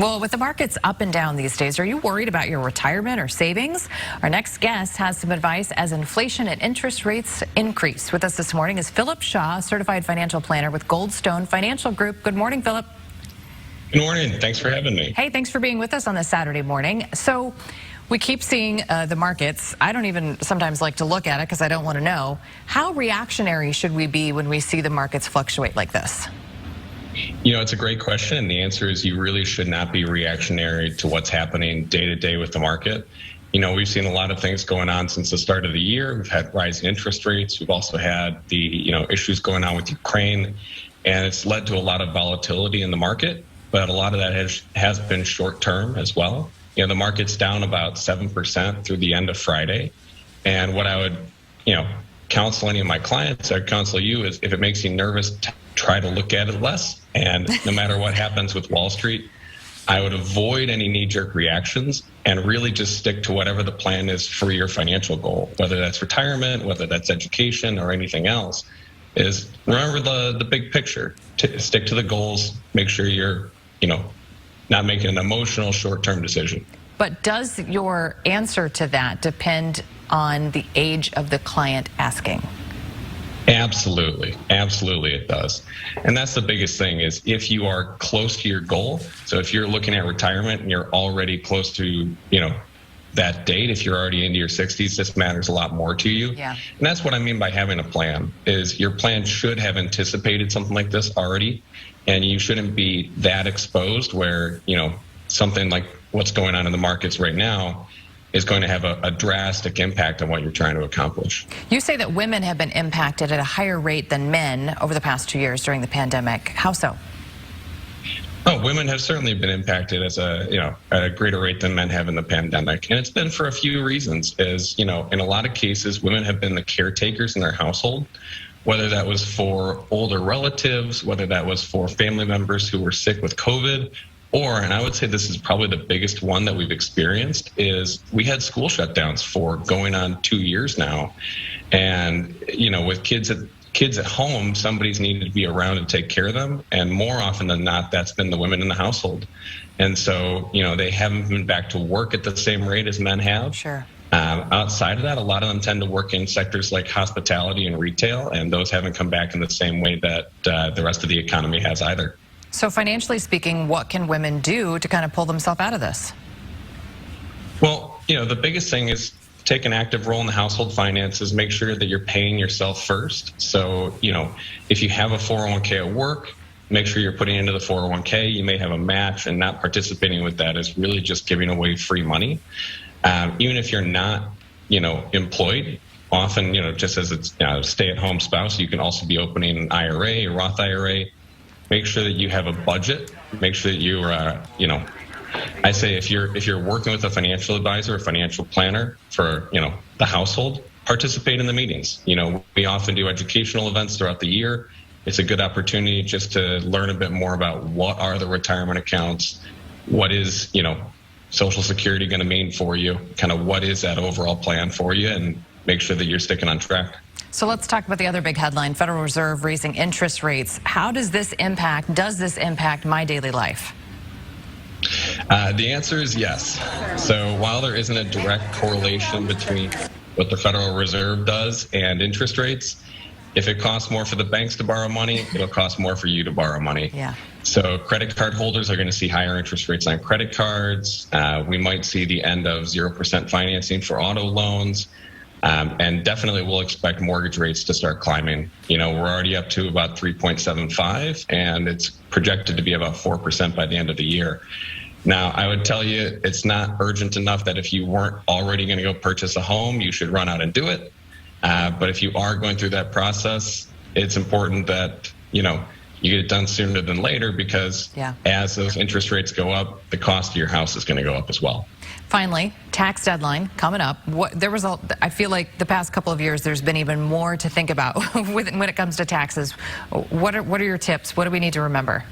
Well, with the markets up and down these days, are you worried about your retirement or savings? Our next guest has some advice as inflation and interest rates increase. With us this morning is Philip Shaw, certified financial planner with Goldstone Financial Group. Good morning, Philip. Good morning. Thanks for having me. Hey, thanks for being with us on this Saturday morning. So we keep seeing the markets. I don't even sometimes like to look at it because I don't want to know. How reactionary should we be when we see the markets fluctuate like this? You know, it's a great question, and the answer is you really should not be reactionary to what's happening day to day with the market. You know, we've seen a lot of things going on since the start of the year. We've had rising interest rates. We've also had the, issues going on with Ukraine, and it's led to a lot of volatility in the market, but a lot of that has been short term as well. You know, the market's down about 7% through the end of Friday, and what I would, counsel any of my clients, I'd counsel you, is if it makes you nervous, try to look at it less. And no matter what happens with Wall Street, I would avoid any knee-jerk reactions and really just stick to whatever the plan is for your financial goal, whether that's retirement, whether that's education or anything else. Is remember the big picture. Stick to the goals. Make sure you're, not making an emotional short-term decision. But does your answer to that depend on the age of the client asking? Absolutely. Absolutely it does. And that's the biggest thing is if you are close to your goal, so if you're looking at retirement and you're already close to, that date, if you're already into your 60s, this matters a lot more to you. Yeah. And that's what I mean by having a plan, is your plan should have anticipated something like this already, and you shouldn't be that exposed where, something like what's going on in the markets right now is going to have a drastic impact on what you're trying to accomplish. You say that women have been impacted at a higher rate than men over the past 2 years during the pandemic. How so? Oh, women have certainly been impacted at a greater rate than men have in the pandemic. And it's been for a few reasons. In a lot of cases, women have been the caretakers in their household, whether that was for older relatives, whether that was for family members who were sick with COVID, and I would say this is probably the biggest one that we've experienced, is we had school shutdowns for going on 2 years now. And, with kids at home, somebody's needed to be around to take care of them. And more often than not, that's been the women in the household. And so, they haven't been back to work at the same rate as men have. Sure. Outside of that, a lot of them tend to work in sectors like hospitality and retail, and those haven't come back in the same way that the rest of the economy has either. So financially speaking, what can women do to kind of pull themselves out of this? Well, the biggest thing is take an active role in the household finances. Make sure that you're paying yourself first. So, if you have a 401k at work, make sure you're putting into the 401k. You may have a match, and not participating with that is really just giving away free money. Even if you're not, employed, often, just as a stay-at-home spouse, you can also be opening an IRA, a Roth IRA. Make sure that you have a budget. Make sure that you are, I say if you're working with a financial advisor or financial planner for, the household, participate in the meetings. We often do educational events throughout the year. It's a good opportunity just to learn a bit more about what are the retirement accounts, what is, Social Security going to mean for you, kind of what is that overall plan for you, and make sure that you're sticking on track. So let's talk about the other big headline, Federal Reserve raising interest rates. How does this impact my daily life? The answer is yes. So while there isn't a direct correlation between what the Federal Reserve does and interest rates, if it costs more for the banks to borrow money, it'll cost more for you to borrow money. Yeah. So credit card holders are going to see higher interest rates on credit cards. We might see the end of 0% financing for auto loans. And definitely we'll expect mortgage rates to start climbing. We're already up to about 3.75, and it's projected to be about 4% by the end of the year. Now, I would tell you it's not urgent enough that if you weren't already going to go purchase a home, you should run out and do it. But if you are going through that process, it's important that, you get it done sooner than later, because as those interest rates go up, the cost of your house is going to go up as well. Finally, tax deadline coming up. I feel like the past couple of years, there's been even more to think about when it comes to taxes. What are your tips? What do we need to remember?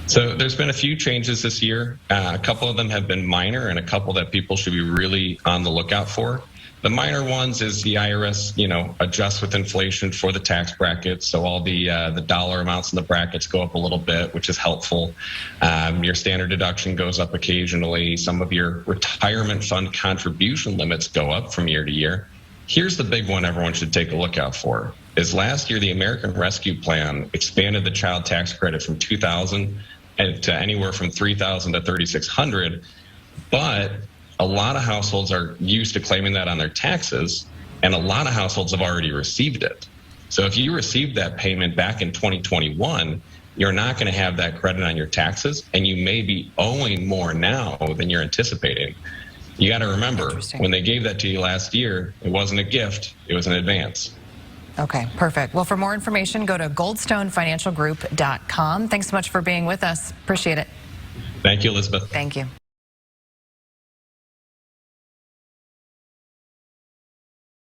So there's been a few changes this year. A couple of them have been minor, and a couple that people should be really on the lookout for. The minor ones is the IRS, adjusts with inflation for the tax brackets. So all the dollar amounts in the brackets go up a little bit, which is helpful. Your standard deduction goes up occasionally. Some of your retirement fund contribution limits go up from year to year. Here's the big one everyone should take a look out for. Is last year the American Rescue Plan expanded the child tax credit from $2,000 to anywhere from $3,000 to $3,600, but a lot of households are used to claiming that on their taxes, and a lot of households have already received it. So if you received that payment back in 2021, you're not going to have that credit on your taxes, and you may be owing more now than you're anticipating. You got to remember, when they gave that to you last year, it wasn't a gift, it was an advance. Okay, perfect. Well, for more information, go to goldstonefinancialgroup.com. Thanks so much for being with us. Appreciate it. Thank you, Elizabeth. Thank you.